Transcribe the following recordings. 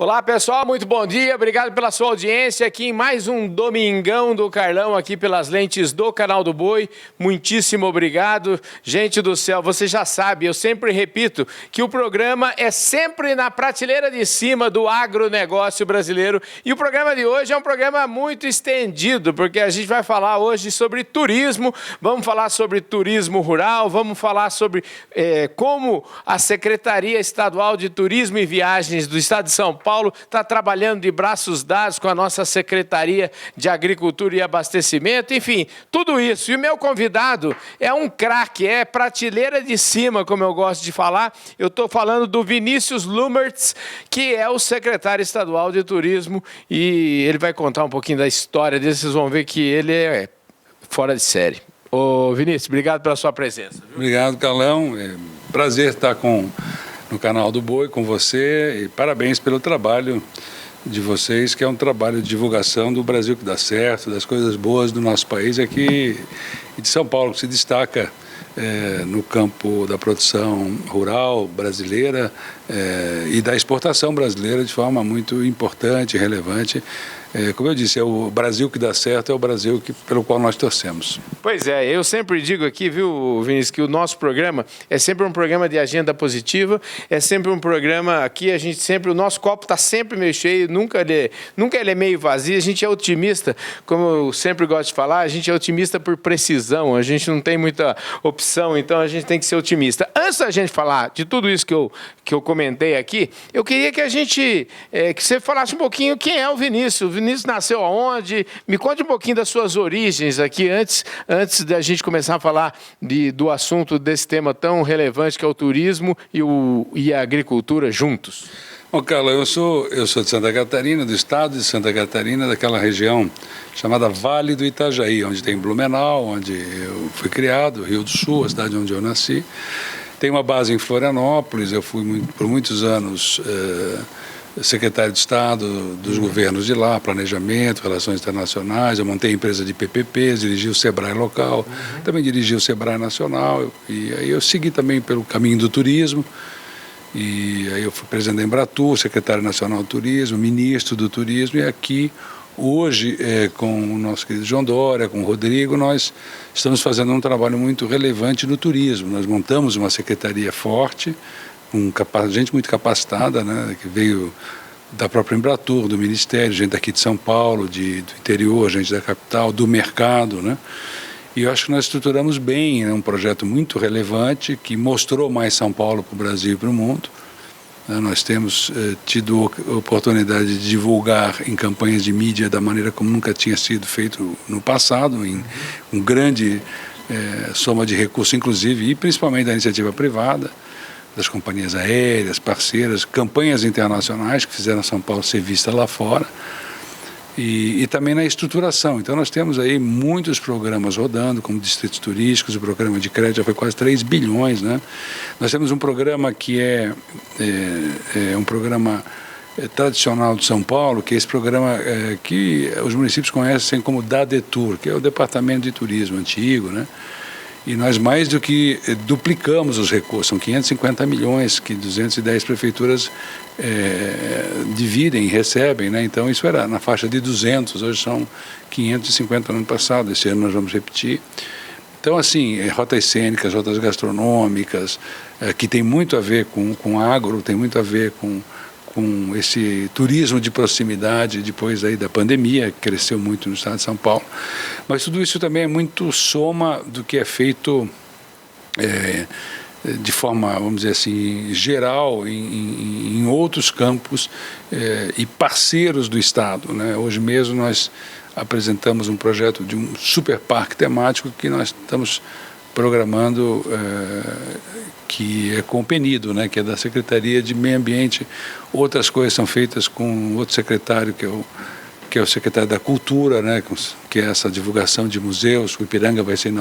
Olá pessoal, muito bom dia, obrigado pela sua audiência aqui em mais um Domingão do Carlão aqui pelas lentes do Canal do Boi, muitíssimo obrigado. Gente do céu, você já sabe, eu sempre repito que o programa é sempre na prateleira de cima do agronegócio brasileiro e o programa de hoje é um programa muito estendido, porque a gente vai falar hoje sobre turismo, vamos falar sobre turismo rural, vamos falar sobre como a Secretaria Estadual de Turismo e Viagens do Estado de São Paulo está trabalhando de braços dados com a nossa Secretaria de Agricultura e Abastecimento, enfim, tudo isso. E o meu convidado é um craque, é prateleira de cima, como eu gosto de falar. Eu estou falando do Vinícius Lumertz, que é o secretário estadual de Turismo, e ele vai contar um pouquinho da história dele, vocês vão ver que ele é fora de série. Ô Vinícius, obrigado pela sua presença. Viu? Obrigado, Carlão. É um prazer estar no Canal do Boi com você e parabéns pelo trabalho de vocês, que é um trabalho de divulgação do Brasil que dá certo, das coisas boas do nosso país aqui e de São Paulo, que se destaca no campo da produção rural brasileira e da exportação brasileira de forma muito importante e relevante. Como eu disse, é o Brasil que dá certo, é o Brasil pelo qual nós torcemos. Pois é, eu sempre digo aqui, viu, Vinícius, que o nosso programa é sempre um programa de agenda positiva, é sempre um programa aqui, o nosso copo está sempre meio cheio, nunca ele é meio vazio, a gente é otimista, como eu sempre gosto de falar, a gente é otimista por precisão, a gente não tem muita opção, então a gente tem que ser otimista. Antes da gente falar de tudo isso que eu comentei aqui, eu queria que que você falasse um pouquinho quem é o Vinícius. O Vinícius nasceu aonde? Me conte um pouquinho das suas origens aqui, antes da gente começar a falar do assunto desse tema tão relevante que é o turismo e a agricultura juntos. Bom, Carla, eu sou de Santa Catarina, do estado de Santa Catarina, daquela região chamada Vale do Itajaí, onde tem Blumenau, onde eu fui criado, Rio do Sul, a cidade onde eu nasci. Tem uma base em Florianópolis, eu fui por muitos anos secretário de Estado dos governos de lá, planejamento, relações internacionais, eu montei a empresa de PPPs, dirigi o Sebrae local, também dirigi o Sebrae nacional, e aí eu segui também pelo caminho do turismo, e aí eu fui presidente da Embratur, secretário nacional do turismo, ministro do turismo, e aqui, hoje, com o nosso querido João Dória, com o Rodrigo, nós estamos fazendo um trabalho muito relevante no turismo, nós montamos uma secretaria forte, com gente muito capacitada, né, que veio da própria Embratur, do Ministério, gente daqui de São Paulo, do interior, gente da capital, do mercado, né? E eu acho que nós estruturamos bem, né, um projeto muito relevante que mostrou mais São Paulo para o Brasil e para o mundo. Nós temos tido oportunidade de divulgar em campanhas de mídia da maneira como nunca tinha sido feito no passado, em um grande soma de recursos, inclusive, e principalmente da iniciativa privada, das companhias aéreas, parceiras, campanhas internacionais que fizeram São Paulo ser vista lá fora e também na estruturação. Então nós temos aí muitos programas rodando, como distritos turísticos, o programa de crédito já foi quase 3 bilhões, né? Nós temos um programa que é um programa tradicional de São Paulo, que é esse programa que os municípios conhecem como DADETUR, que é o Departamento de Turismo antigo, né? E nós mais do que duplicamos os recursos, são 550 milhões que 210 prefeituras dividem e recebem, né? Então isso era na faixa de 200, hoje são 550 no ano passado, esse ano nós vamos repetir. Então assim, rotas cênicas, rotas gastronômicas, que tem muito a ver com agro, tem muito a ver com esse turismo de proximidade depois aí da pandemia, que cresceu muito no estado de São Paulo. Mas tudo isso também é muito soma do que é feito de forma, vamos dizer assim, geral em outros campos e parceiros do Estado, né? Hoje mesmo nós apresentamos um projeto de um super parque temático que nós estamos programando, que é com o PENIDO, né, que é da Secretaria de Meio Ambiente. Outras coisas são feitas com outro secretário, que é o secretário da Cultura, né, que é essa divulgação de museus. O Ipiranga vai ser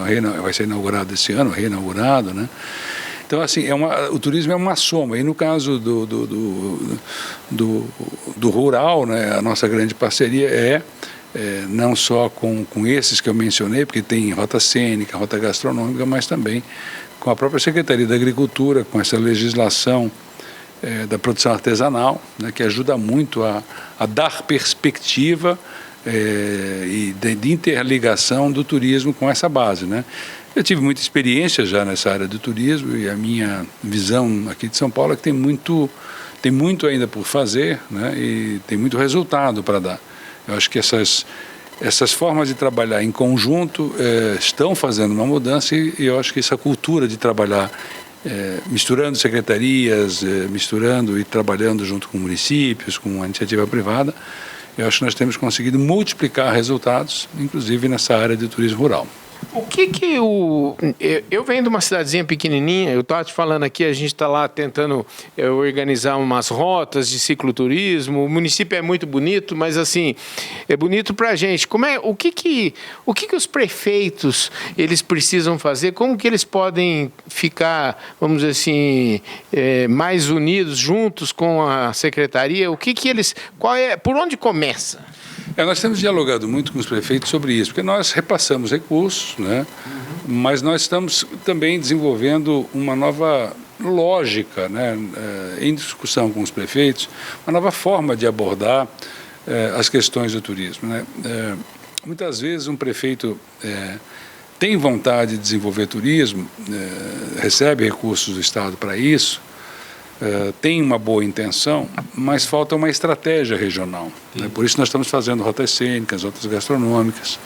inaugurado esse ano, reinaugurado, né? Então, assim, o turismo é uma soma. E no caso do rural, né, a nossa grande parceria não só com esses que eu mencionei, porque tem rota cênica, rota gastronômica, mas também com a própria Secretaria da Agricultura, com essa legislação da produção artesanal, né, que ajuda muito a dar perspectiva e de interligação do turismo com essa base, né? Eu tive muita experiência já nessa área do turismo e a minha visão aqui de São Paulo é que tem muito ainda por fazer, né, e tem muito resultado para dar. Eu acho que essas formas de trabalhar em conjunto estão fazendo uma mudança e eu acho que essa cultura de trabalhar misturando secretarias, misturando e trabalhando junto com municípios, com a iniciativa privada, eu acho que nós temos conseguido multiplicar resultados, inclusive nessa área de turismo rural. O que eu venho de uma cidadezinha pequenininha, eu estava te falando aqui, a gente está lá tentando organizar umas rotas de cicloturismo, o município é muito bonito, mas assim, é bonito para a gente. O que os prefeitos, eles precisam fazer, como que eles podem ficar, vamos dizer assim, mais unidos, juntos com a secretaria, por onde começa? Nós temos dialogado muito com os prefeitos sobre isso, porque nós repassamos recursos, né? Mas nós estamos também desenvolvendo uma nova lógica, né? Em discussão com os prefeitos, uma nova forma de abordar as questões do turismo, né? Muitas vezes um prefeito tem vontade de desenvolver turismo, recebe recursos do Estado para isso, tem uma boa intenção, mas falta uma estratégia regional, né? Por isso nós estamos fazendo rotas cênicas, rotas gastronômicas.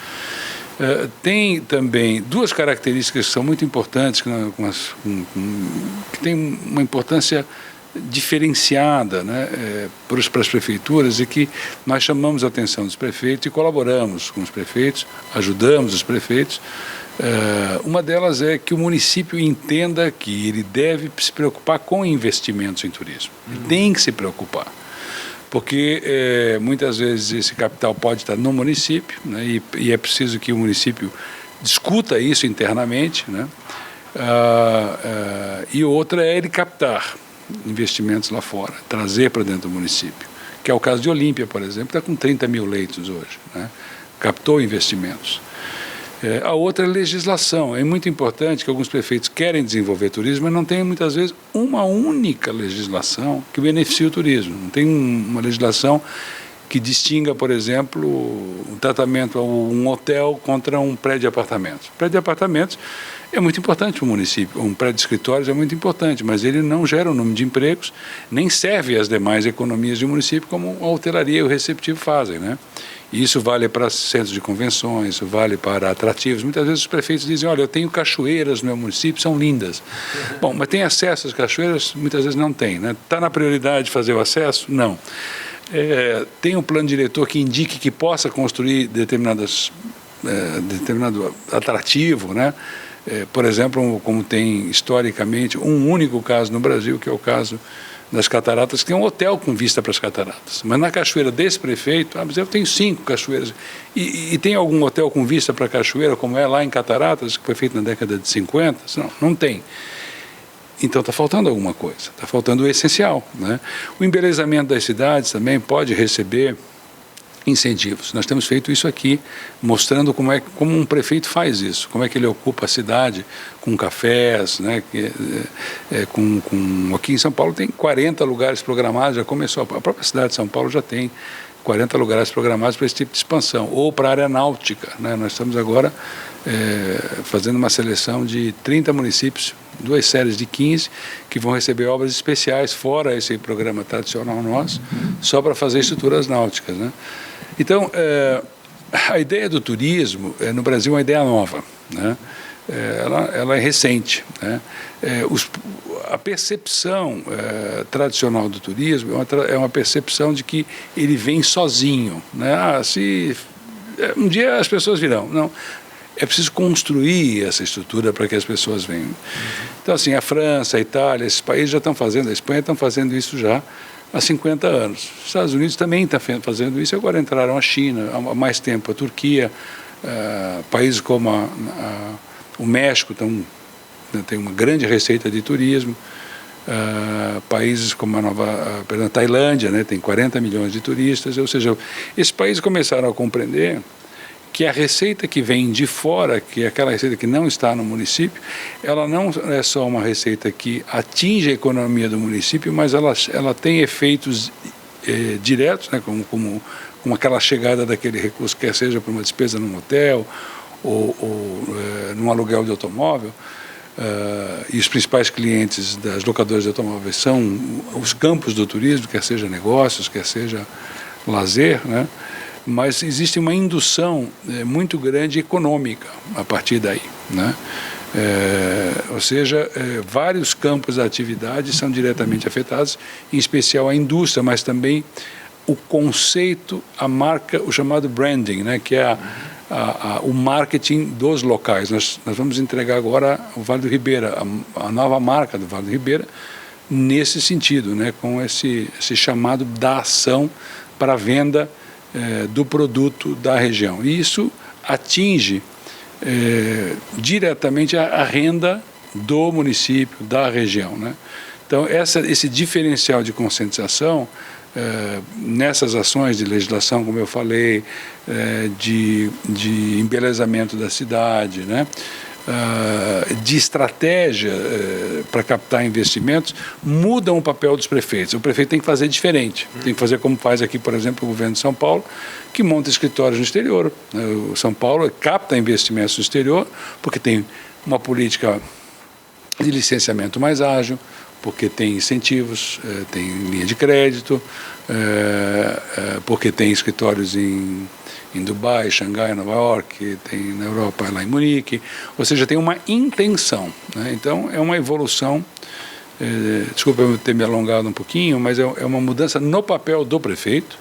Tem também duas características que são muito importantes, que têm uma importância diferenciada, né, para as prefeituras e que nós chamamos a atenção dos prefeitos e colaboramos com os prefeitos, ajudamos os prefeitos. Uma delas é que o município entenda que ele deve se preocupar com investimentos em turismo. Ele tem que se preocupar, porque muitas vezes esse capital pode estar no município, né, e é preciso que o município discuta isso internamente, né, e outra é ele captar investimentos lá fora, trazer para dentro do município, que é o caso de Olímpia, por exemplo, está com 30 mil leitos hoje, né, captou investimentos. A outra é a legislação. É muito importante que alguns prefeitos querem desenvolver turismo, mas não tem muitas vezes uma única legislação que beneficie o turismo. Não tem uma legislação que distinga, por exemplo, o tratamento a um hotel contra um prédio de apartamentos. O prédio de apartamentos é muito importante para o município, um prédio de escritórios é muito importante, mas ele não gera o número de empregos, nem serve às demais economias do município como a hotelaria e o receptivo fazem, né? E isso vale para centros de convenções, isso vale para atrativos. Muitas vezes os prefeitos dizem, olha, eu tenho cachoeiras no meu município, são lindas. Bom, mas tem acesso às cachoeiras? Muitas vezes não tem, né? Está na prioridade fazer o acesso? Não. Tem um plano diretor que indique que possa construir determinado atrativo, né? Por exemplo, como tem historicamente um único caso no Brasil, que é o caso das cataratas, que tem um hotel com vista para as cataratas. Mas na cachoeira desse prefeito, mas eu tenho 5 cachoeiras. E tem algum hotel com vista para a cachoeira, como é lá em Cataratas, que foi feito na década de 50? Não tem. Então está faltando alguma coisa, está faltando o essencial, né? O embelezamento das cidades também pode receber incentivos. Nós temos feito isso aqui, mostrando como um prefeito faz isso, como é que ele ocupa a cidade com cafés, né? Aqui em São Paulo tem 40 lugares programados, já começou, a própria cidade de São Paulo já tem 40 lugares programados para esse tipo de expansão, ou para a área náutica, né? Nós estamos agora fazendo uma seleção de 30 municípios, 2 séries de 15, que vão receber obras especiais, fora esse programa tradicional nosso, só para fazer estruturas náuticas, né? Então, a ideia do turismo no Brasil é uma ideia nova, né? Ela é recente, né? A percepção tradicional do turismo é uma percepção de que ele vem sozinho, né? Um dia as pessoas virão. Não, é preciso construir essa estrutura para que as pessoas venham. Então, assim, a França, a Itália, esses países já estão fazendo, a Espanha estão fazendo isso já há 50 anos. Os Estados Unidos também estão fazendo isso, agora entraram a China, há mais tempo a Turquia, países como o México tem uma grande receita de turismo, países como a Tailândia, né, tem 40 milhões de turistas, ou seja, esses países começaram a compreender que a receita que vem de fora, que é aquela receita que não está no município, ela não é só uma receita que atinge a economia do município, mas ela tem efeitos diretos, né, como aquela chegada daquele recurso, quer seja para uma despesa num hotel ou num aluguel de automóvel. E os principais clientes das locadoras de automóveis são os campos do turismo, quer seja negócios, quer seja lazer, né? Mas existe uma indução muito grande econômica a partir daí, né? Ou seja, vários campos da atividade são diretamente afetados, em especial a indústria, mas também o conceito, a marca, o chamado branding, né? Que é o marketing dos locais. Nós vamos entregar agora o Vale do Ribeira, a nova marca do Vale do Ribeira, nesse sentido, né? Com esse chamado da ação para a venda do produto da região. E isso atinge diretamente a renda do município, da região, né? Então, esse diferencial de conscientização, nessas ações de legislação, como eu falei, de embelezamento da cidade, né? De estratégia para captar investimentos, mudam o papel dos prefeitos. O prefeito tem que fazer diferente, tem que fazer como faz aqui, por exemplo, o governo de São Paulo, que monta escritórios no exterior. O São Paulo capta investimentos no exterior porque tem uma política de licenciamento mais ágil, porque tem incentivos, tem linha de crédito, porque tem escritórios em Dubai, Xangai, Nova York, tem na Europa, lá em Munique, ou seja, tem uma intenção, né? Então, é uma evolução, desculpa eu ter me alongado um pouquinho, mas é uma mudança no papel do prefeito,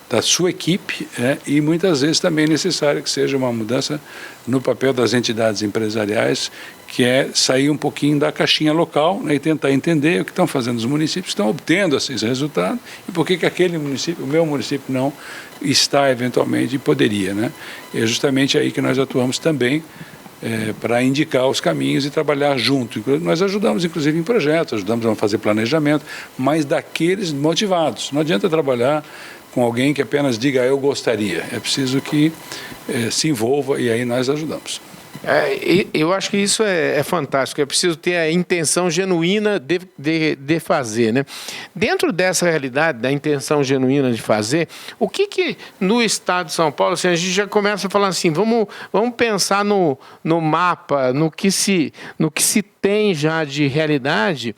da sua equipe, e muitas vezes também é necessário que seja uma mudança no papel das entidades empresariais, que é sair um pouquinho da caixinha local, né, e tentar entender o que estão fazendo os municípios, estão obtendo esses resultados e por que aquele município, o meu município, não está eventualmente e poderia, né? É justamente aí que nós atuamos também para indicar os caminhos e trabalhar junto. Nós ajudamos, inclusive, em projetos, ajudamos a fazer planejamento, mas daqueles motivados. Não adianta trabalhar com alguém que apenas diga eu gostaria, é preciso que se envolva e aí nós ajudamos. Eu acho que isso é fantástico, é preciso ter a intenção genuína de fazer, né? Dentro dessa realidade, da intenção genuína de fazer, o que no estado de São Paulo, assim, a gente já começa a falar assim, vamos pensar no mapa, no que se tem já de realidade,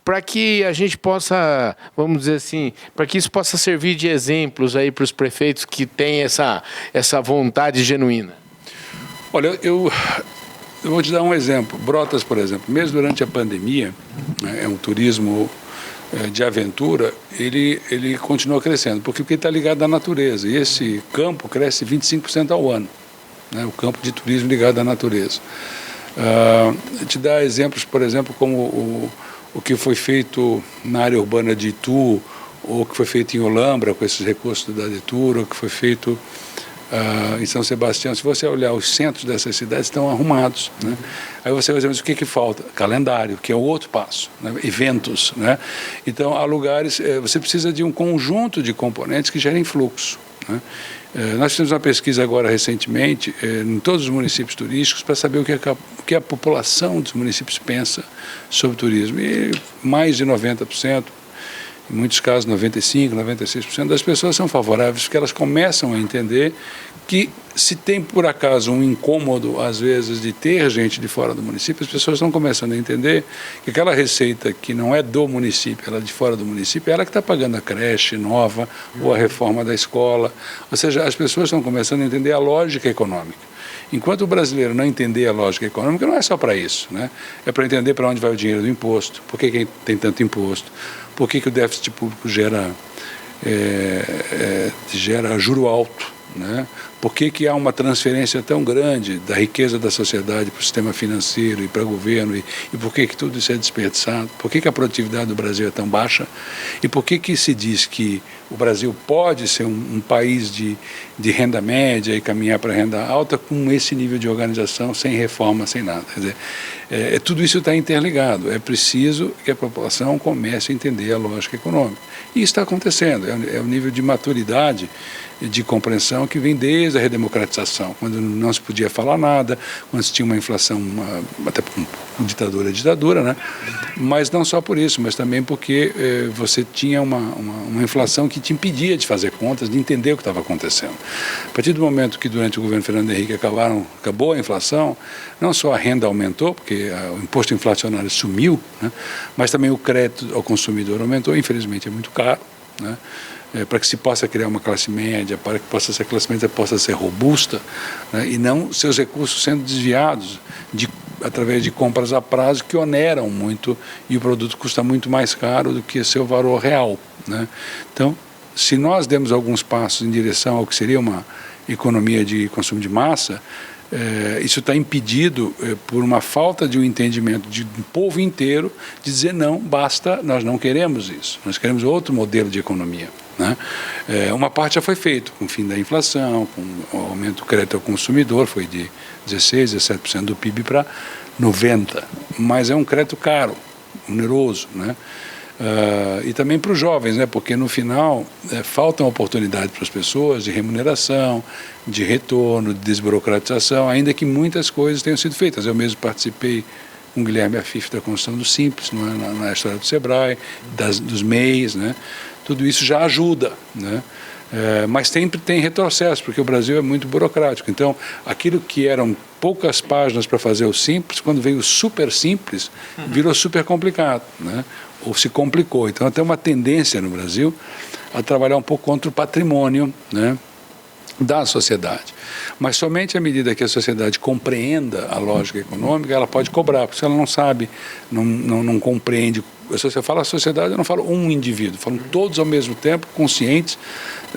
para que a gente possa, vamos dizer assim, para que isso possa servir de exemplos aí para os prefeitos que têm essa vontade genuína. Olha, eu vou te dar um exemplo. Brotas, por exemplo, mesmo durante a pandemia, é um turismo de aventura, ele continua crescendo, porque está ligado à natureza. E esse campo cresce 25% ao ano, né? O campo de turismo ligado à natureza. Te dar exemplos, por exemplo, como o que foi feito na área urbana de Itu, ou o que foi feito em Olambra, com esses recursos da Detur, ou o que foi feito em São Sebastião. Se você olhar os centros dessas cidades, estão arrumados, né? Aí você vai dizer, mas o que falta? Calendário, que é o outro passo, né? Eventos, né? Então, há lugares, você precisa de um conjunto de componentes que gerem fluxo, né? Nós fizemos uma pesquisa agora recentemente em todos os municípios turísticos para saber o que a população dos municípios pensa sobre turismo. E mais de 90%, em muitos casos 95%, 96% das pessoas são favoráveis, porque elas começam a entender que se tem por acaso um incômodo, às vezes, de ter gente de fora do município, as pessoas estão começando a entender que aquela receita que não é do município, ela é de fora do município, é ela que está pagando a creche nova ou a reforma da escola. Ou seja, as pessoas estão começando a entender a lógica econômica. Enquanto o brasileiro não entender a lógica econômica, não é só para isso, né? É para entender para onde vai o dinheiro do imposto, por que tem tanto imposto, por que o déficit público gera juro alto, né? Por que há uma transferência tão grande da riqueza da sociedade para o sistema financeiro e para o governo, e por que tudo isso é desperdiçado? Por que a produtividade do Brasil é tão baixa? E por que se diz que o Brasil pode ser um país de renda média e caminhar para renda alta com esse nível de organização, sem reforma, sem nada? Quer dizer, Tudo isso está interligado. É preciso que a população comece a entender a lógica econômica. E isso está acontecendo. É o nível de maturidade, de compreensão que vem desde a redemocratização, quando não se podia falar nada, quando se tinha uma inflação, até com ditadura, né? Mas não só por isso, mas também porque você tinha uma inflação que te impedia de fazer contas, de entender o que estava acontecendo. A partir do momento que durante o governo Fernando Henrique acabou a inflação, não só a renda aumentou, porque o imposto inflacionário sumiu, né? Mas também o crédito ao consumidor aumentou, infelizmente é muito caro, né? Para que se possa criar uma classe média, para que essa classe média possa ser robusta, né, e não seus recursos sendo desviados através de compras a prazo que oneram muito e o produto custa muito mais caro do que seu valor real, né? Então, se nós demos alguns passos em direção ao que seria uma economia de consumo de massa, isso está impedido por uma falta de um entendimento do povo inteiro de dizer não, basta, nós não queremos isso, nós queremos outro modelo de economia, né? Uma parte já foi feita com o fim da inflação, com o aumento do crédito ao consumidor, foi de 16%, 17% do PIB para 90%, mas é um crédito caro, oneroso, né? E também para os jovens, né? Porque no final faltam oportunidades para as pessoas de remuneração, de retorno, de desburocratização, ainda que muitas coisas tenham sido feitas. Eu mesmo participei com o Guilherme Afif da construção do Simples, na história do Sebrae, dos MEIs, né? Tudo isso já ajuda, né? Mas sempre tem retrocesso, porque o Brasil é muito burocrático. Então, aquilo que eram poucas páginas para fazer o simples, quando veio o super simples, virou super complicado, né? Ou se complicou. Então, tem uma tendência no Brasil a trabalhar um pouco contra o patrimônio, né, da sociedade. Mas somente à medida que a sociedade compreenda a lógica econômica, ela pode cobrar, porque se ela não sabe, não compreende. Se você fala sociedade, eu não falo um indivíduo, falo todos ao mesmo tempo conscientes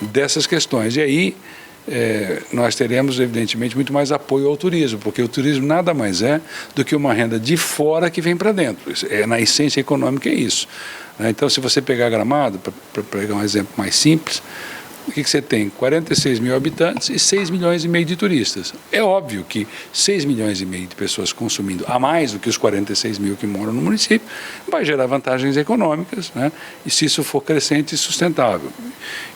dessas questões. E aí nós teremos, evidentemente, muito mais apoio ao turismo, porque o turismo nada mais é do que uma renda de fora que vem para dentro. Na essência econômica é isso. Então, se você pegar Gramado, para pegar um exemplo mais simples, o que você tem? 46 mil habitantes e 6 milhões e meio de turistas. É óbvio que 6 milhões e meio de pessoas consumindo a mais do que os 46 mil que moram no município vai gerar vantagens econômicas, né? E se isso for crescente e sustentável.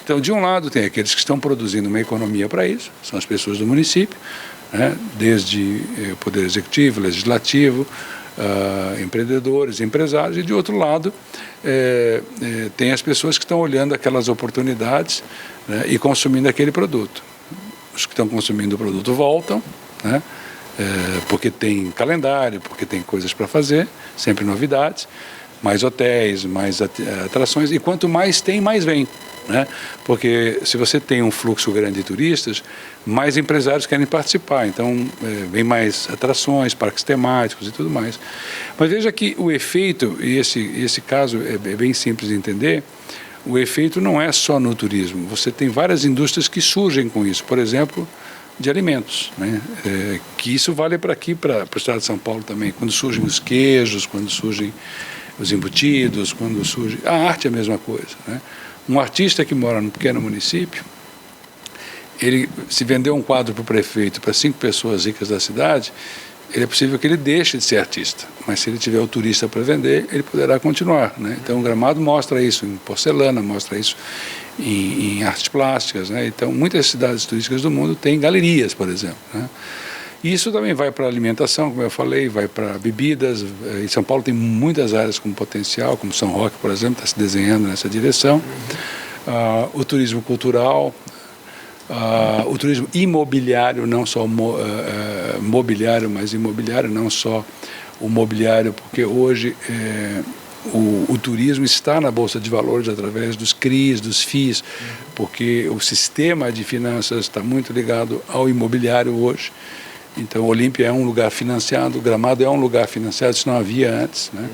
Então, de um lado, tem aqueles que estão produzindo uma economia para isso, são as pessoas do município, né? Desde o Poder Executivo, Legislativo, empreendedores, empresários, e de outro lado tem as pessoas que estão olhando aquelas oportunidades, né, e consumindo aquele produto. Os que estão consumindo o produto voltam, né, porque tem calendário, porque tem coisas para fazer, sempre novidades, mais hotéis, mais atrações, e quanto mais tem, mais vem, né? Porque se você tem um fluxo grande de turistas, mais empresários querem participar, então vem mais atrações, parques temáticos e tudo mais. Mas veja que o efeito, e esse caso é bem simples de entender, o efeito não é só no turismo, você tem várias indústrias que surgem com isso, por exemplo, de alimentos, né? Que isso vale para aqui, para o estado de São Paulo também, quando surgem os queijos, quando surgem os embutidos, quando surge... A arte é a mesma coisa, né? Um artista que mora num pequeno município, ele se vender um quadro para o prefeito, para 5 pessoas ricas da cidade, é possível que ele deixe de ser artista, mas se ele tiver o turista para vender, ele poderá continuar, né? Então o Gramado mostra isso em porcelana, mostra isso em artes plásticas, né? Então muitas cidades turísticas do mundo têm galerias, por exemplo, né? E isso também vai para a alimentação, como eu falei, vai para bebidas. Em São Paulo tem muitas áreas com potencial, como São Roque, por exemplo, está se desenhando nessa direção. O turismo cultural, o turismo imobiliário, não só mobiliário, mas imobiliário, não só o mobiliário, porque hoje o turismo está na Bolsa de Valores através dos CRIs, dos FIIs, porque o sistema de finanças está muito ligado ao imobiliário hoje. Então, Olímpia é um lugar financiado, Gramado é um lugar financiado, isso não havia antes, né?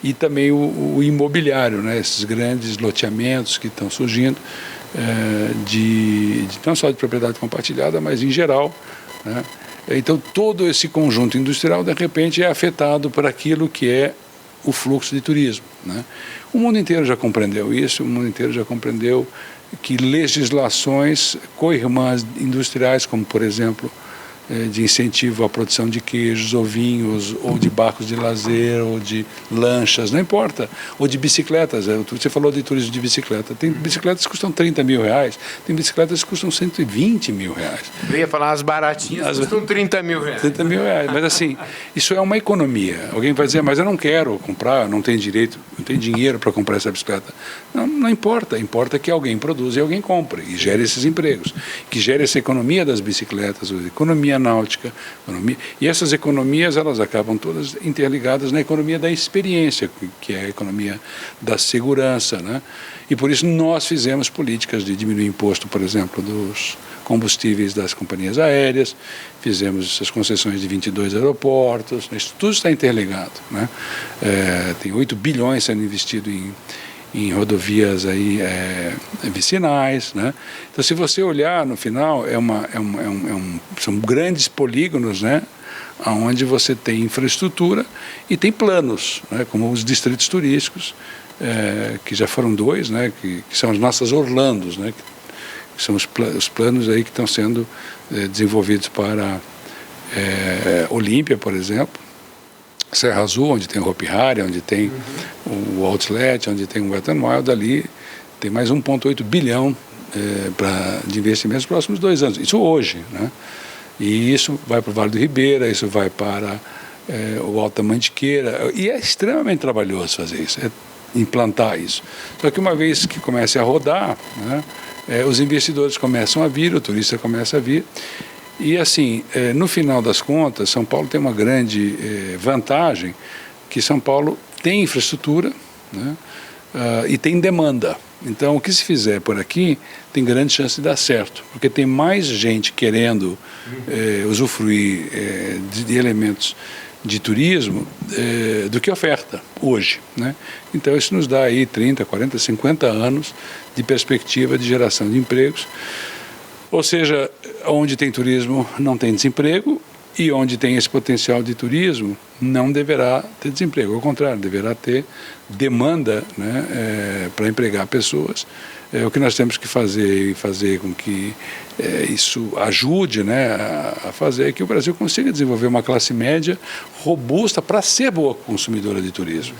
E também o imobiliário, né? Esses grandes loteamentos que estão surgindo, não só de propriedade compartilhada, mas em geral, né? Então, todo esse conjunto industrial, de repente, é afetado por aquilo que é o fluxo de turismo, né? O mundo inteiro já compreendeu isso, o mundo inteiro já compreendeu que legislações co-irmãs industriais, como, por exemplo, de incentivo à produção de queijos, ou vinhos, ou de barcos de lazer, ou de lanchas, não importa, ou de bicicletas. Você falou de turismo de bicicleta. Tem bicicletas que custam 30 mil reais, tem bicicletas que custam 120 mil reais. Eu ia falar as baratinhas, custam 30 mil reais. 30 mil reais, mas assim, isso é uma economia. Alguém vai dizer, mas eu não quero comprar, não tenho direito, não tenho dinheiro para comprar essa bicicleta. Não, não importa, importa que alguém produza e alguém compre, e gere esses empregos, que gere essa economia das bicicletas, a economia náutica, e essas economias, elas acabam todas interligadas na economia da experiência, que é a economia da segurança, né? E por isso nós fizemos políticas de diminuir imposto, por exemplo, dos combustíveis das companhias aéreas, fizemos essas concessões de 22 aeroportos, isso tudo está interligado, né? Tem 8 bilhões sendo investido em rodovias aí, vicinais, né? Então, se você olhar no final, são grandes polígonos, né? Onde você tem infraestrutura e tem planos, né? Como os distritos turísticos, que já foram 2, né? Que são as nossas Orlandos, né? Que são os planos aí que estão sendo desenvolvidos para Olímpia, por exemplo, Serra Azul, onde tem o Hopi Hari, onde tem o Outlet, onde tem o Wet n Wild, ali tem mais 1,8 bilhão de investimentos nos próximos 2 anos. Isso hoje, né? E isso vai para o Vale do Ribeira, isso vai para o Alto da Mantiqueira, e é extremamente trabalhoso fazer isso, implantar isso. Só que uma vez que comece a rodar, né, os investidores começam a vir, o turista começa a vir. E assim, no final das contas, São Paulo tem uma grande vantagem, que São Paulo tem infraestrutura, né, e tem demanda. Então, o que se fizer por aqui tem grande chance de dar certo, porque tem mais gente querendo usufruir de elementos de turismo do que oferta hoje, né? Então, isso nos dá aí 30, 40, 50 anos de perspectiva de geração de empregos. Ou seja, onde tem turismo não tem desemprego, e onde tem esse potencial de turismo não deverá ter desemprego. Ao contrário, deverá ter demanda, né, para empregar pessoas. O que nós temos que fazer e fazer com que isso ajude, né, a fazer que o Brasil consiga desenvolver uma classe média robusta para ser boa consumidora de turismo.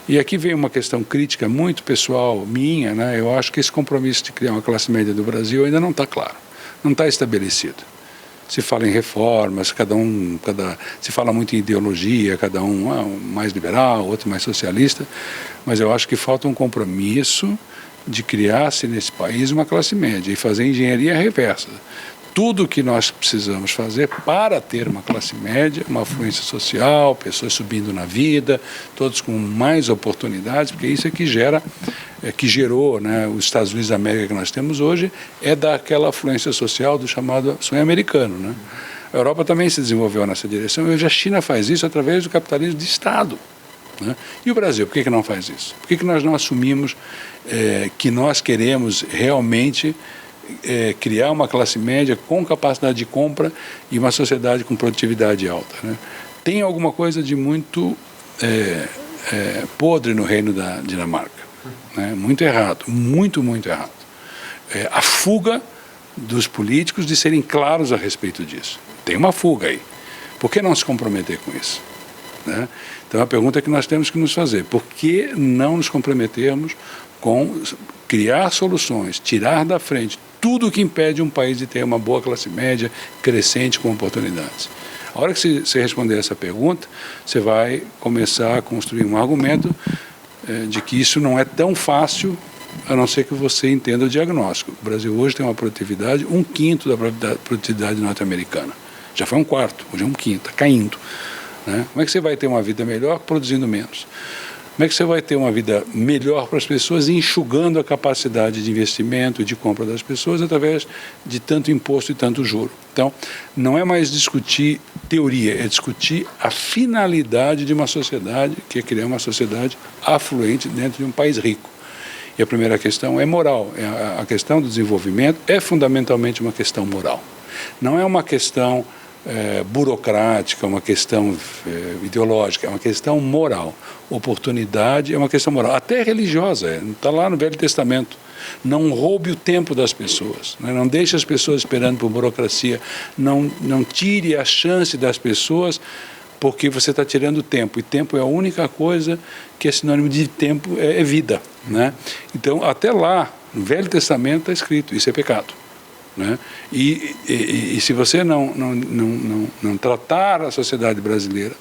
E aqui vem uma questão crítica muito pessoal minha, né? Eu acho que esse compromisso de criar uma classe média do Brasil ainda não está claro, não está estabelecido. Se fala em reformas, se fala muito em ideologia, cada um mais liberal, outro mais socialista, mas eu acho que falta um compromisso de criar-se nesse país uma classe média e fazer engenharia reversa. Tudo o que nós precisamos fazer para ter uma classe média, uma afluência social, pessoas subindo na vida, todos com mais oportunidades, porque isso é que gerou, né, os Estados Unidos da América que nós temos hoje, é daquela afluência social do chamado sonho americano, né? A Europa também se desenvolveu nessa direção, e hoje a China faz isso através do capitalismo de Estado, né? E o Brasil, por que não faz isso? Por que nós não assumimos que nós queremos realmente criar uma classe média com capacidade de compra e uma sociedade com produtividade alta, né? Tem alguma coisa de muito podre no reino da Dinamarca, né? Muito errado, muito, muito errado. A fuga dos políticos de serem claros a respeito disso. Tem uma fuga aí. Por que não se comprometer com isso, né? Então, a pergunta que nós temos que nos fazer: por que não nos comprometermos com criar soluções, tirar da frente tudo o que impede um país de ter uma boa classe média, crescente, com oportunidades? A hora que você responder essa pergunta, você vai começar a construir um argumento de que isso não é tão fácil, a não ser que você entenda o diagnóstico. O Brasil hoje tem uma produtividade 1/5 da produtividade norte-americana. Já foi 1/4, hoje é 1/5, está caindo, né? Como é que você vai ter uma vida melhor produzindo menos? Como é que você vai ter uma vida melhor para as pessoas, enxugando a capacidade de investimento e de compra das pessoas através de tanto imposto e tanto juro? Então, não é mais discutir teoria, é discutir a finalidade de uma sociedade, que é criar uma sociedade afluente dentro de um país rico. E a primeira questão é moral. A questão do desenvolvimento é fundamentalmente uma questão moral. Não é uma questão burocrática, uma questão ideológica, é uma questão moral. Oportunidade é uma questão moral, até religiosa, está lá no Velho Testamento. Não roube o tempo das pessoas, né? Não deixe as pessoas esperando por burocracia, não tire a chance das pessoas, porque você está tirando tempo, e tempo é a única coisa que é sinônimo de tempo, é vida, né? Então, até lá, no Velho Testamento está escrito, isso é pecado, né? E se você não tratar a sociedade brasileira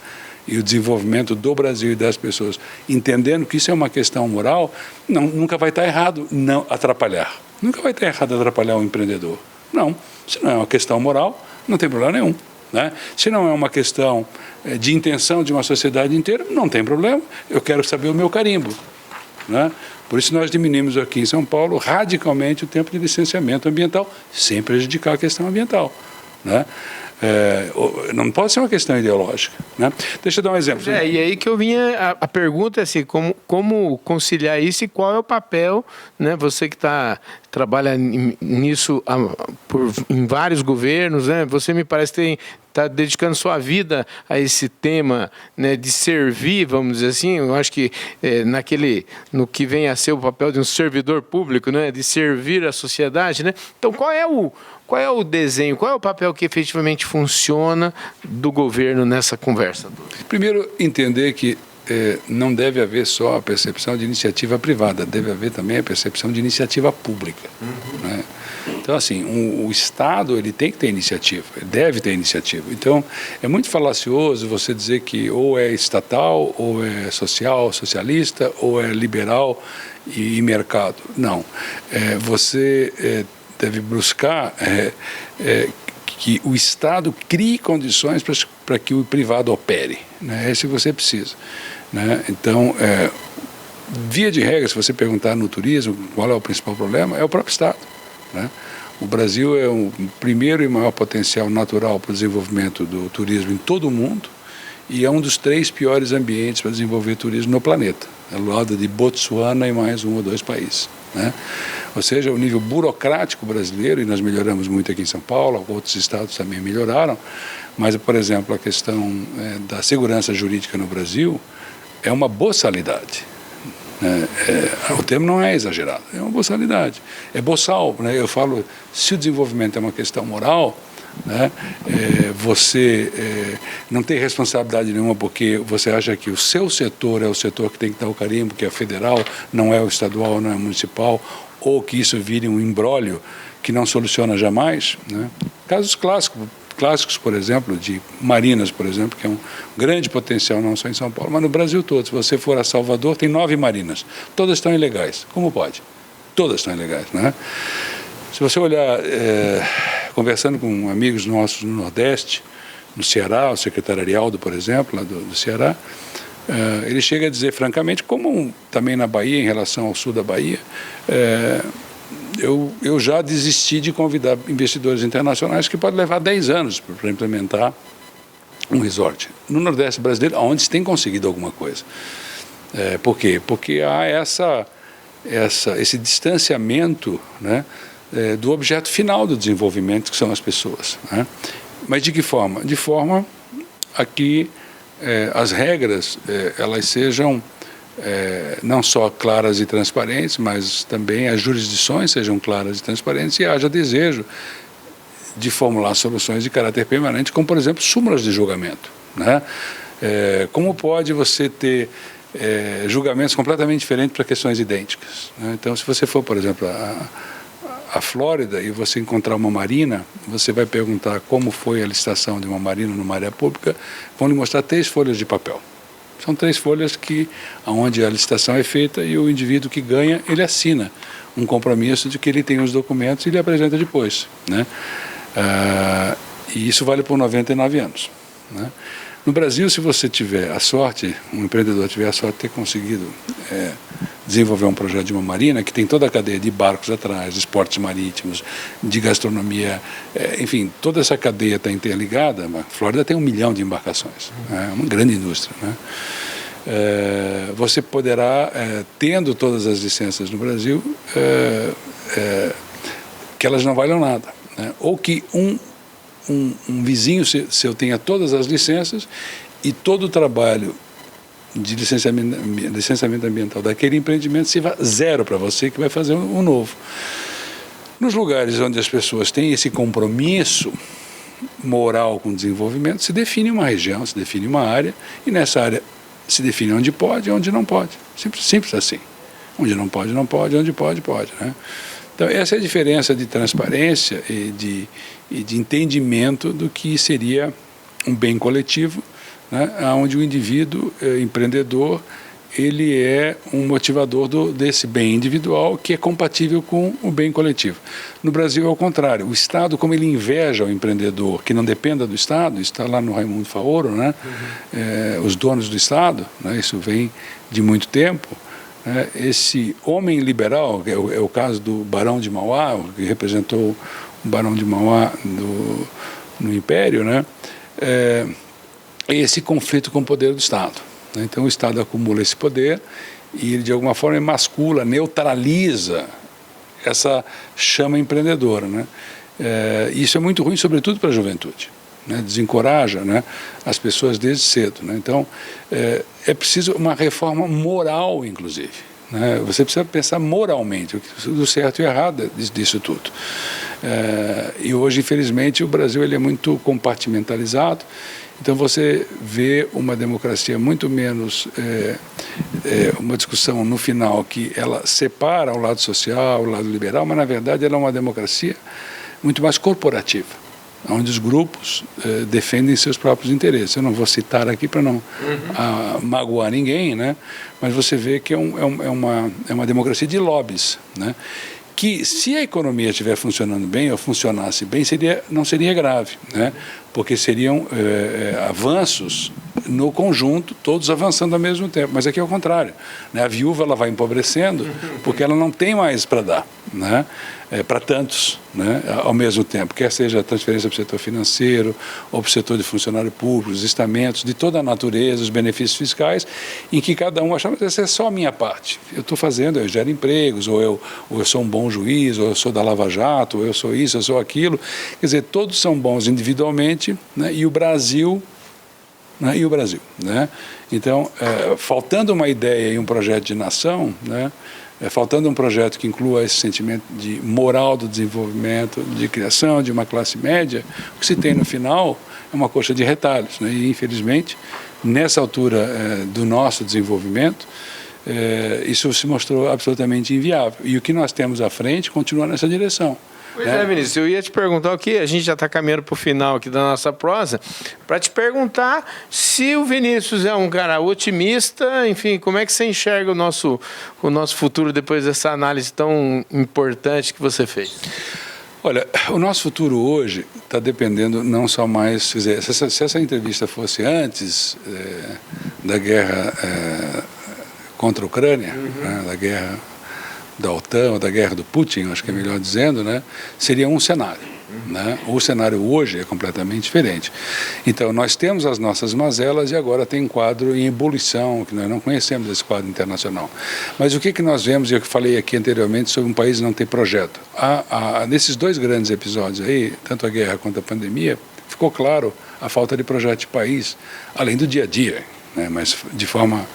e o desenvolvimento do Brasil e das pessoas, entendendo que isso é uma questão moral, nunca vai estar errado não atrapalhar. Nunca vai estar errado atrapalhar o empreendedor. Não, se não é uma questão moral, não tem problema nenhum, né? Se não é uma questão de intenção de uma sociedade inteira, não tem problema, eu quero saber o meu carimbo, né? Por isso nós diminuímos aqui em São Paulo radicalmente o tempo de licenciamento ambiental, sem prejudicar a questão ambiental, né? Não pode ser uma questão ideológica, né? Deixa eu dar um exemplo. E aí que eu vinha, a pergunta é assim, como conciliar isso e qual é o papel, né? Você que trabalha nisso em vários governos, né? Você me parece que está dedicando sua vida a esse tema, né, de servir, vamos dizer assim. Eu acho que no que vem a ser o papel de um servidor público, né, de servir a sociedade, né? Então, qual é o desenho, qual é o papel que efetivamente funciona do governo nessa conversa? Primeiro, entender que não deve haver só a percepção de iniciativa privada, deve haver também a percepção de iniciativa pública, né? Então, assim, o Estado ele tem que ter iniciativa, ele deve ter iniciativa. Então, é muito falacioso você dizer que ou é estatal, ou é social, socialista, ou é liberal e mercado. Não. Você deve buscar que o Estado crie condições para que o privado opere, né? É isso que você precisa, né? Então, via de regra, se você perguntar no turismo qual é o principal problema, é o próprio Estado, né? O Brasil é o primeiro e maior potencial natural para o desenvolvimento do turismo em todo o mundo e é um dos 3 piores ambientes para desenvolver turismo no planeta, ao lado de Botsuana e mais 1 ou 2 países, né? Ou seja, o nível burocrático brasileiro, e nós melhoramos muito aqui em São Paulo, outros estados também melhoraram, mas, por exemplo, a questão da segurança jurídica no Brasil é uma boçalidade. O termo não é exagerado, é uma boçalidade, é boçal, né? Eu falo, se o desenvolvimento é uma questão moral, né, você não tem responsabilidade nenhuma porque você acha que o seu setor é o setor que tem que dar o carimbo, que é federal, não é o estadual, não é o municipal, ou que isso vire um imbróglio que não soluciona jamais, né? Casos clássicos, por exemplo, de marinas, por exemplo, que é um grande potencial não só em São Paulo, mas no Brasil todo. Se você for a Salvador, tem 9 marinas, todas estão ilegais. Como pode? Todas estão ilegais, né? Se você olhar, conversando com amigos nossos no Nordeste, no Ceará, o secretário Arialdo, por exemplo, lá do Ceará, ele chega a dizer francamente, como também na Bahia, em relação ao sul da Bahia, eu já desisti de convidar investidores internacionais que pode levar 10 anos para implementar um resort. No Nordeste brasileiro, onde se tem conseguido alguma coisa. Por quê? Porque há esse distanciamento, né, do objeto final do desenvolvimento, que são as pessoas, né? Mas de que forma? De forma a que as regras elas sejam não só claras e transparentes, mas também as jurisdições sejam claras e transparentes e haja desejo de formular soluções de caráter permanente, como, por exemplo, súmulas de julgamento, né? Como pode você ter julgamentos completamente diferentes para questões idênticas, né? Então, se você for, por exemplo, a Flórida e você encontrar uma marina, você vai perguntar como foi a licitação de uma marina numa área pública, vão lhe mostrar 3 folhas de papel. São 3 folhas onde a licitação é feita e o indivíduo que ganha, ele assina um compromisso de que ele tem os documentos e ele apresenta depois, né? E isso vale por 99 anos, né? No Brasil, se você tiver a sorte, um empreendedor tiver a sorte de ter conseguido desenvolver um projeto de uma marina, que tem toda a cadeia de barcos atrás, de esportes marítimos, de gastronomia, enfim, toda essa cadeia está interligada. A Flórida tem 1 milhão de embarcações, é uma grande indústria, né? Você poderá, tendo todas as licenças no Brasil, que elas não valham nada, né? Ou que um vizinho seu tenha todas as licenças e todo o trabalho de licenciamento ambiental daquele empreendimento sirva zero para você que vai fazer um novo. Nos lugares onde as pessoas têm esse compromisso moral com o desenvolvimento, se define uma região, se define uma área, e nessa área se define onde pode e onde não pode. Simples assim. Onde não pode, não pode, onde pode, pode. Né? Então, essa é a diferença de transparência e de entendimento do que seria um bem coletivo, né? Onde o indivíduo empreendedor ele é um motivador desse bem individual que é compatível com o bem coletivo. No Brasil é o contrário. O Estado, como ele inveja o empreendedor que não dependa do Estado, está lá no Raimundo Faoro, né? Os donos do Estado, né? Isso vem de muito tempo. Esse homem liberal, que é o caso do Barão de Mauá, que representou o Barão de Mauá no Império, né? Esse conflito com o poder do Estado. Então o Estado acumula esse poder e ele de alguma forma emascula, neutraliza essa chama empreendedora, né? Isso é muito ruim, sobretudo para a juventude, né? Desencoraja, né, as pessoas desde cedo, né? Então é preciso uma reforma moral, inclusive, né? Você precisa pensar moralmente o certo e o errado disso tudo. E hoje, infelizmente, o Brasil ele é muito compartimentalizado. Então você vê uma democracia muito menos, uma discussão no final que ela separa o lado social, o lado liberal, mas na verdade ela é uma democracia muito mais corporativa, onde os grupos defendem seus próprios interesses. Eu não vou citar aqui para não magoar ninguém, né? Mas você vê que é uma democracia de lobbies, né? Que se a economia estiver funcionando bem ou funcionasse bem, não seria grave, né? Porque seriam avanços no conjunto, todos avançando ao mesmo tempo. Mas aqui é o contrário, né? A viúva ela vai empobrecendo porque ela não tem mais para dar, né? Para tantos, né? Ao mesmo tempo, quer seja a transferência para o setor financeiro ou para o setor de funcionário público, os estamentos de toda a natureza, os benefícios fiscais, em que cada um acha, mas essa é só a minha parte. Eu estou fazendo, eu gero empregos, ou eu sou um bom juiz, ou eu sou da Lava Jato, ou eu sou isso, eu sou aquilo. Quer dizer, todos são bons individualmente, né? E o Brasil, né? Então, faltando uma ideia e um projeto de nação, né? Faltando um projeto que inclua esse sentimento de moral do desenvolvimento, de criação de uma classe média, o que se tem no final é uma coxa de retalhos, né? E, infelizmente, nessa altura do nosso desenvolvimento, isso se mostrou absolutamente inviável. E o que nós temos à frente continua nessa direção. Pois Vinícius, eu ia te perguntar o que a gente já está caminhando para o final aqui da nossa prosa, para te perguntar se o Vinícius é um cara otimista, enfim, como é que você enxerga o nosso futuro depois dessa análise tão importante que você fez? Olha, o nosso futuro hoje está dependendo não só mais, quer dizer, se essa entrevista fosse antes da guerra contra a Ucrânia, né, da guerra da OTAN, ou da guerra do Putin, acho que é melhor dizendo, né, seria um cenário. Né? O cenário hoje é completamente diferente. Então, nós temos as nossas mazelas e agora tem um quadro em ebulição, que nós não conhecemos esse quadro internacional. Mas o que nós vemos, e eu falei aqui anteriormente, sobre um país não ter projeto. Nesses dois grandes episódios aí, tanto a guerra quanto a pandemia, ficou claro a falta de projeto de país, além do dia a dia, né, mas de forma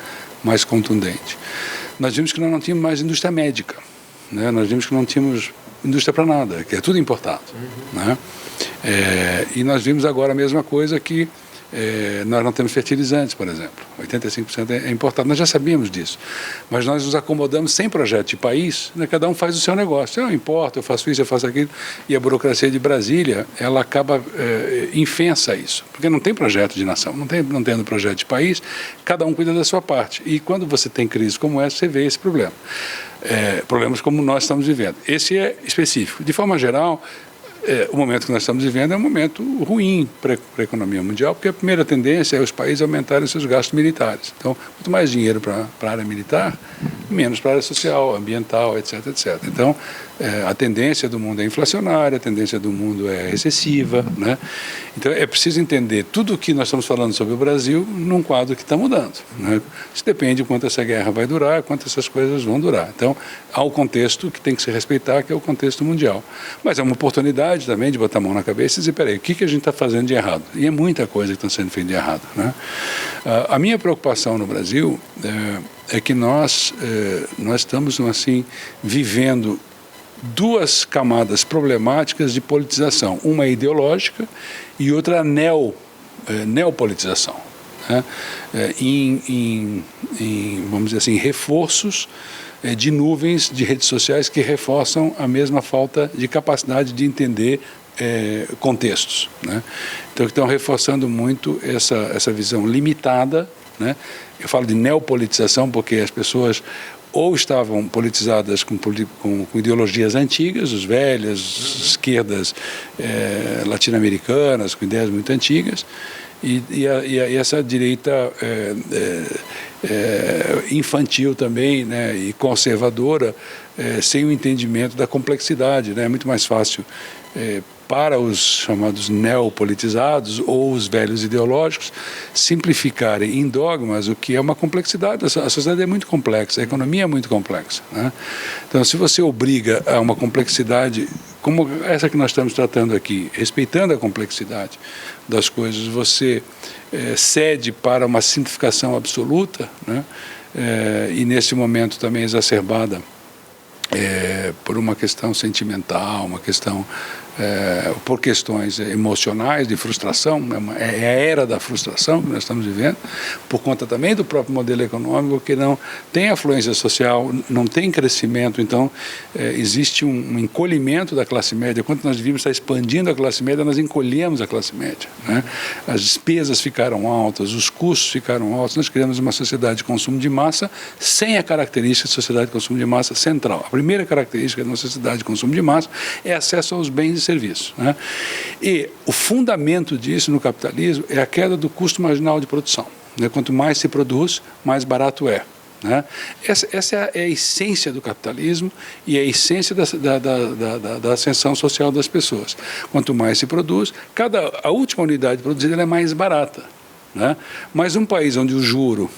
mais contundente. Nós vimos que nós não tínhamos mais indústria médica, né? Nós vimos que não tínhamos indústria para nada, que é tudo importado. Né? E nós vimos agora a mesma coisa que nós não temos fertilizantes, por exemplo. 85% é importado. Nós já sabíamos disso. Mas nós nos acomodamos sem projeto de país, né? Cada um faz o seu negócio. Eu importo, eu faço isso, eu faço aquilo. E a burocracia de Brasília, ela acaba infensa isso. Porque não tem projeto de nação, não tendo projeto de país, cada um cuida da sua parte. E quando você tem crise como essa, você vê esse problema. Problemas como nós estamos vivendo. Esse é específico. De forma geral, o momento que nós estamos vivendo é um momento ruim para a economia mundial, porque a primeira tendência é os países aumentarem seus gastos militares. Então, quanto mais dinheiro para a área militar, menos para a área social, ambiental, etc, etc. Então, a tendência do mundo é inflacionária, a tendência do mundo é recessiva, né? Então, é preciso entender tudo o que nós estamos falando sobre o Brasil num quadro que está mudando, né? Isso depende de quanto essa guerra vai durar, quanto essas coisas vão durar. Então, há o contexto que tem que se respeitar, que é o contexto mundial. Mas é uma oportunidade também de botar a mão na cabeça e dizer, peraí, o que a gente está fazendo de errado? E é muita coisa que está sendo feita de errado, né? A minha preocupação no Brasil é que nós estamos, assim, vivendo duas camadas problemáticas de politização. Uma é ideológica e outra neopolitização, né? Vamos dizer assim, reforços de nuvens de redes sociais que reforçam a mesma falta de capacidade de entender contextos, né? Então, estão reforçando muito essa visão limitada, né? Eu falo de neopolitização porque as pessoas ou estavam politizadas com ideologias antigas, os velhos, esquerdas latino-americanas, com ideias muito antigas, e essa direita infantil também, né, e conservadora, sem o entendimento da complexidade, né? É muito mais fácil para os chamados neopolitizados ou os velhos ideológicos simplificarem em dogmas o que é uma complexidade. A sociedade é muito complexa, a economia é muito complexa, né? Então, se você obriga a uma complexidade como essa que nós estamos tratando aqui, respeitando a complexidade das coisas, você cede para uma simplificação absoluta, né? E nesse momento também exacerbada por uma questão sentimental, uma questão por questões emocionais, de frustração, é a era da frustração que nós estamos vivendo, por conta também do próprio modelo econômico, que não tem afluência social, não tem crescimento. Então, existe um encolhimento da classe média. Quando nós devíamos estar expandindo a classe média, nós encolhemos a classe média, né? As despesas ficaram altas, os custos ficaram altos, nós criamos uma sociedade de consumo de massa sem a característica de sociedade de consumo de massa central. A primeira característica da sociedade de consumo de massa é acesso aos bens e serviços, né? E o fundamento disso no capitalismo é a queda do custo marginal de produção, né? Quanto mais se produz, mais barato é, né? Essa é a essência do capitalismo e a essência da ascensão social das pessoas. Quanto mais se produz, a última unidade produzida ela é mais barata, né? Mas um país onde o juro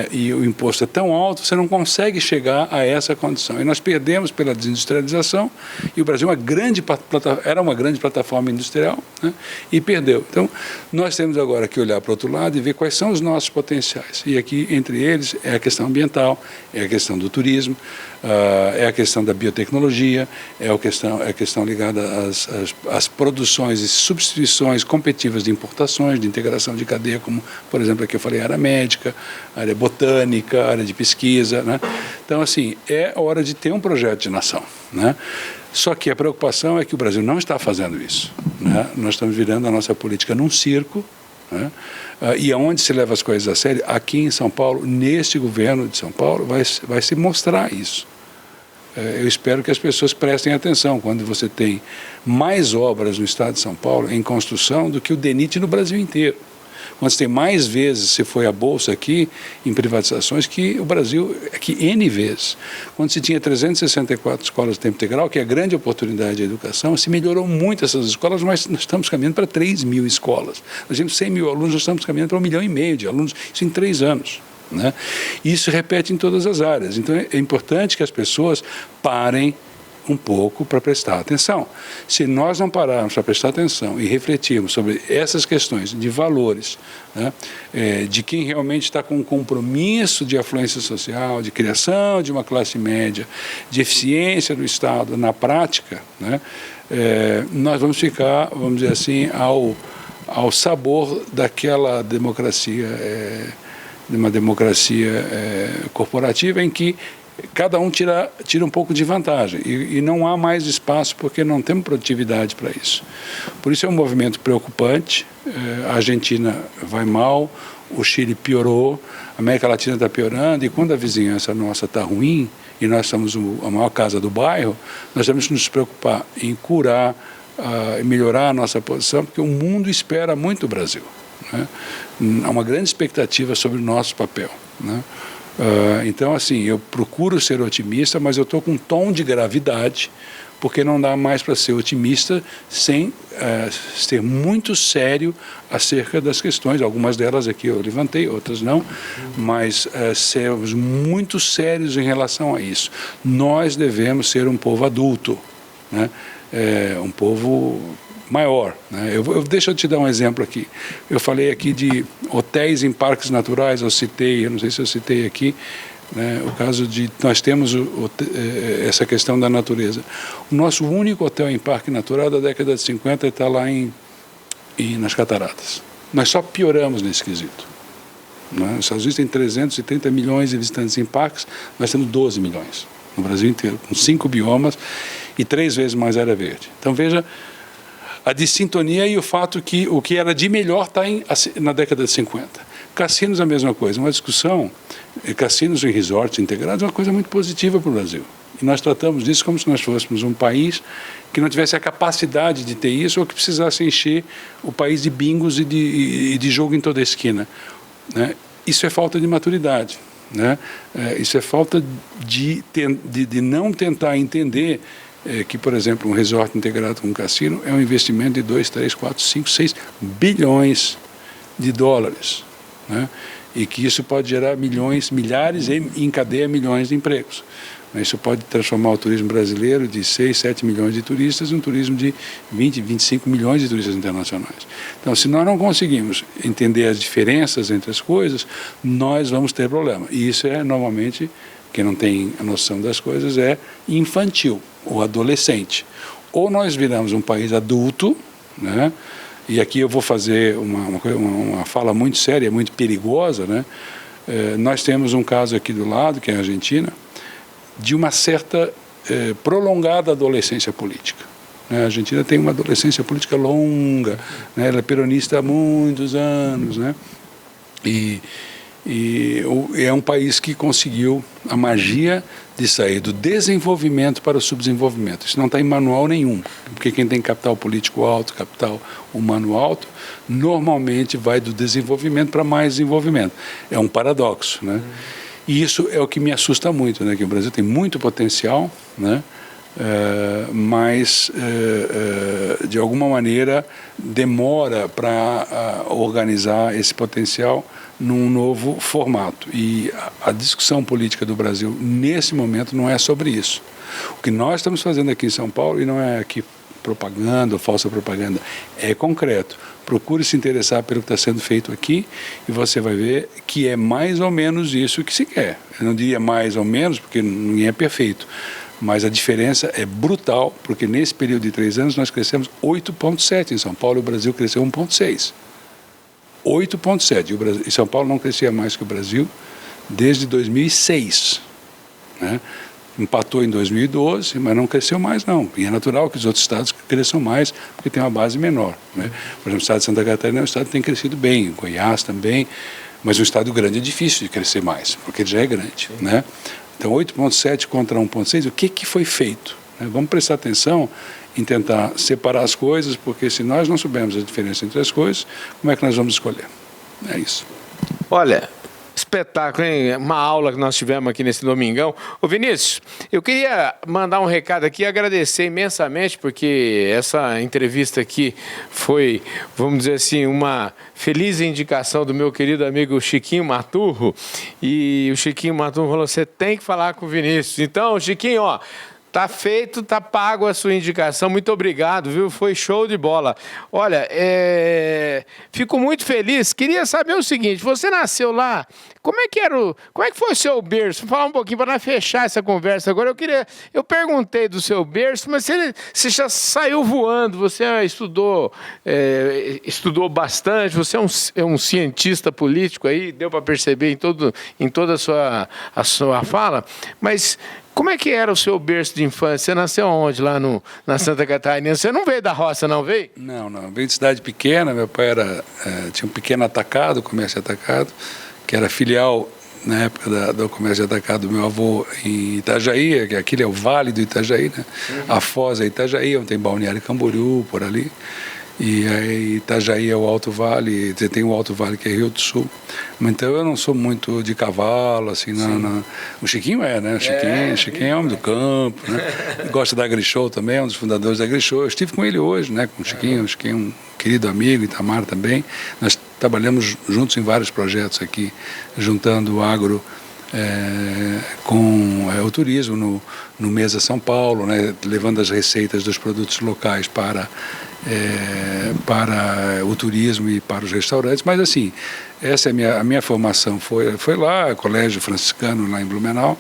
e o imposto é tão alto, você não consegue chegar a essa condição. E nós perdemos pela desindustrialização, e o Brasil era uma grande plataforma industrial, né? E perdeu. Então, nós temos agora que olhar para o outro lado e ver quais são os nossos potenciais. E aqui, entre eles, é a questão ambiental, é a questão do turismo, é a questão da biotecnologia, é a questão ligada às produções e substituições competitivas de importações, de integração de cadeia, como, por exemplo, aqui eu falei, área médica, área botânica, área de pesquisa, né? Então, assim, é hora de ter um projeto de nação, né? Só que a preocupação é que o Brasil não está fazendo isso, né? Nós estamos virando a nossa política num circo, né? E aonde se leva as coisas a sério, aqui em São Paulo, neste governo de São Paulo, vai se mostrar isso. Eu espero que as pessoas prestem atenção quando você tem mais obras no estado de São Paulo em construção do que o DENIT no Brasil inteiro. Quando você tem mais vezes, se foi a Bolsa aqui, em privatizações, que o Brasil, que N vezes. Quando se tinha 364 escolas de tempo integral, que é a grande oportunidade da educação, se melhorou muito essas escolas, mas nós estamos caminhando para 3.000 escolas. Nós temos 100 mil alunos, nós estamos caminhando para 1,5 milhão de alunos, isso em 3 anos. Né? Isso se repete em todas as áreas. Então, é importante que as pessoas parem um pouco para prestar atenção. Se nós não pararmos para prestar atenção e refletirmos sobre essas questões de valores, né, de quem realmente está com um compromisso de afluência social, de criação de uma classe média, de eficiência do Estado na prática, né, nós vamos ficar, vamos dizer assim, ao sabor daquela democracia, de uma democracia corporativa em que cada um tira um pouco de vantagem e não há mais espaço porque não temos produtividade para isso. Por isso é um movimento preocupante. A Argentina vai mal, o Chile piorou, a América Latina está piorando, e quando a vizinhança nossa está ruim e nós somos a maior casa do bairro, nós temos que nos preocupar em curar e melhorar a nossa posição, porque o mundo espera muito o Brasil, né? Há uma grande expectativa sobre o nosso papel, né? Então, assim, eu procuro ser otimista, mas eu estou com um tom de gravidade, porque não dá mais para ser otimista sem ser muito sério acerca das questões. Algumas delas aqui eu levantei, outras não, mas sermos muito sérios em relação a isso. Nós devemos ser um povo adulto, né? Um povo maior, né? Deixa eu te dar um exemplo aqui. Eu falei aqui de hotéis em parques naturais, eu não sei se eu citei aqui, né, o caso de nós temos essa questão da natureza. O nosso único hotel em parque natural da década de 50 está lá nas Cataratas. Nós só pioramos nesse quesito. Né? Os Estados Unidos têm 330 milhões de visitantes em parques, nós temos 12 milhões no Brasil inteiro, com 5 biomas e 3 vezes mais área verde. Então veja a dissintonia e o fato que o que era de melhor está na década de 50. Cassinos a mesma coisa, uma discussão, cassinos e resorts integrados é uma coisa muito positiva para o Brasil. E nós tratamos disso como se nós fôssemos um país que não tivesse a capacidade de ter isso ou que precisasse encher o país de bingos e de jogo em toda a esquina. Né? Isso é falta de maturidade. Né? Isso é falta de não tentar entender que, por exemplo, um resort integrado com um cassino é um investimento de 2, 3, 4, 5, 6 bilhões de dólares. Né? E que isso pode gerar milhares e em cadeia milhões de empregos. Isso pode transformar o turismo brasileiro de 6, 7 milhões de turistas em um turismo de 20, 25 milhões de turistas internacionais. Então, se nós não conseguimos entender as diferenças entre as coisas, nós vamos ter problema. E isso normalmente, quem não tem a noção das coisas, é infantil ou adolescente. Ou nós viramos um país adulto, né? E aqui eu vou fazer uma fala muito séria, muito perigosa, né? Nós temos um caso aqui do lado, que é a Argentina, de uma certa prolongada adolescência política. A Argentina tem uma adolescência política longa, né? Ela é peronista há muitos anos, né? E é um país que conseguiu a magia de sair do desenvolvimento para o subdesenvolvimento. Isso não está em manual nenhum, porque quem tem capital político alto, capital humano alto, normalmente vai do desenvolvimento para mais desenvolvimento. É um paradoxo, né? E isso é o que me assusta muito, né? Que o Brasil tem muito potencial, né? Mas de alguma maneira demora para organizar esse potencial num novo formato. E a discussão política do Brasil nesse momento não é sobre isso. O que nós estamos fazendo aqui em São Paulo, e não é aqui propaganda ou falsa propaganda, é concreto. Procure se interessar pelo que está sendo feito aqui e você vai ver que é mais ou menos isso que se quer. Eu não diria mais ou menos, porque ninguém é perfeito, mas a diferença é brutal, porque nesse período de 3 anos nós crescemos 8,7 em São Paulo e o Brasil cresceu 1,6. 8,7. E São Paulo não crescia mais que o Brasil desde 2006. Né? Empatou em 2012, mas não cresceu mais não. E é natural que os outros estados cresçam mais, porque tem uma base menor. Né? Por exemplo, o estado de Santa Catarina é um estado que tem crescido bem, Goiás também, mas um estado grande é difícil de crescer mais, porque ele já é grande. Né? Então, 8,7 contra 1,6, o que foi feito? Vamos prestar atenção em tentar separar as coisas, porque se nós não soubermos a diferença entre as coisas, como é que nós vamos escolher? É isso. Olha, espetáculo, hein? Uma aula que nós tivemos aqui nesse domingão. Ô Vinícius, eu queria mandar um recado aqui e agradecer imensamente, porque essa entrevista aqui foi, vamos dizer assim, uma feliz indicação do meu querido amigo Chiquinho Maturro. E o Chiquinho Maturro falou, você tem que falar com o Vinícius. Então, Chiquinho, ó, tá feito, tá pago a sua indicação. Muito obrigado, viu? Foi show de bola. Olha, fico muito feliz. Queria saber o seguinte, você nasceu lá, como é que foi o seu berço? Vou falar um pouquinho para nós fechar essa conversa agora. Eu perguntei do seu berço, mas você já saiu voando, você estudou bastante, você é um cientista político aí, deu para perceber em toda a sua fala, mas como é que era o seu berço de infância? Você nasceu onde, lá na Santa Catarina? Você não veio da roça, não veio? Não. Veio de cidade pequena. Meu pai tinha um pequeno atacado, comércio atacado, que era filial, na época do comércio atacado do meu avô em Itajaí, que aquilo é o Vale do Itajaí, né? A Foz é Itajaí, onde tem Balneário Camboriú, por ali. E aí Itajaí é o Alto Vale, você tem o Alto Vale que é Rio do Sul. Então eu não sou muito de cavalo, assim, o Chiquinho né? O Chiquinho é homem do campo, né? Gosta da AgriShow também, é um dos fundadores da AgriShow. Eu estive com ele hoje, né? Com o Chiquinho é um querido amigo, Itamar também. Nós trabalhamos juntos em vários projetos aqui, juntando o agro com o turismo no Mesa São Paulo, né? Levando as receitas dos produtos locais para o turismo e para os restaurantes. Mas assim, essa é a minha formação foi lá, colégio franciscano lá em Blumenau,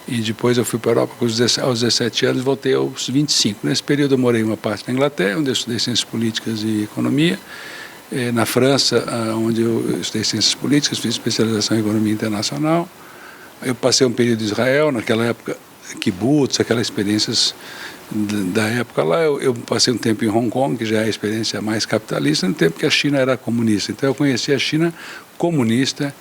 e depois eu fui para a Europa aos 17 anos, voltei aos 25. Nesse período eu morei uma parte na Inglaterra, onde eu estudei ciências políticas e economia, na França, onde eu estudei ciências políticas, fiz especialização em economia internacional. Eu passei um período em Israel, naquela época, kibbutz, aquelas experiências da época lá. Eu passei um tempo em Hong Kong, que já é a experiência mais capitalista, no tempo que a China era comunista. Então eu conheci a China comunista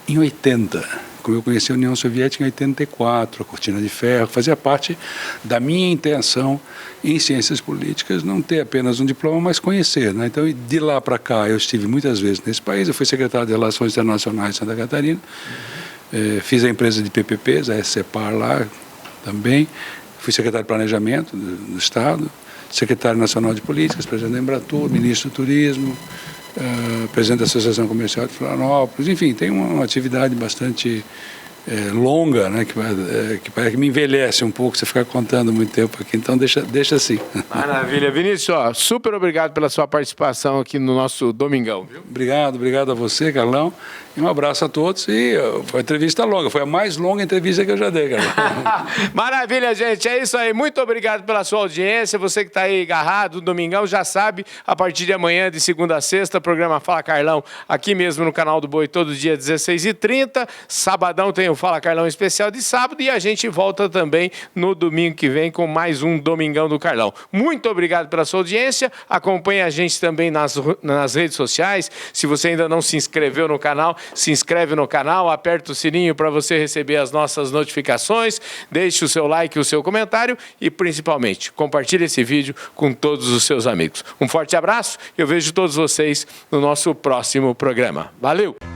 em 80, como eu conheci a União Soviética em 84, a Cortina de Ferro. Fazia parte da minha intenção em ciências políticas não ter apenas um diploma, mas conhecer, né? Então, de lá para cá, eu estive muitas vezes nesse país. Eu fui secretário de Relações Internacionais de Santa Catarina, fiz a empresa de PPPs, a SCPAR lá também. Fui secretário de Planejamento do Estado, secretário nacional de Políticas, presidente da Embratur, ministro do Turismo, presidente da Associação Comercial de Florianópolis. Enfim, tem uma atividade bastante longa, né, que parece que me envelhece um pouco, você ficar contando muito tempo aqui, então deixa assim. Maravilha. Vinícius, ó, super obrigado pela sua participação aqui no nosso Domingão, viu? Obrigado a você, Carlão, e um abraço a todos. E foi uma entrevista longa, foi a mais longa entrevista que eu já dei, Carlão. Maravilha, gente, é isso aí. Muito obrigado pela sua audiência. Você que está aí agarrado no Domingão já sabe, a partir de amanhã, de segunda a sexta, programa Fala Carlão, aqui mesmo no canal do Boi, todo dia 16h30. Sabadão tem o Fala Carlão especial de sábado, e a gente volta também no domingo que vem com mais um Domingão do Carlão. Muito obrigado pela sua audiência. Acompanhe a gente também nas redes sociais. Se você ainda não se inscreveu no canal, se inscreve no canal, aperta o sininho para você receber as nossas notificações, deixe o seu like e o seu comentário e, principalmente, compartilhe esse vídeo com todos os seus amigos. Um forte abraço e eu vejo todos vocês no nosso próximo programa. Valeu!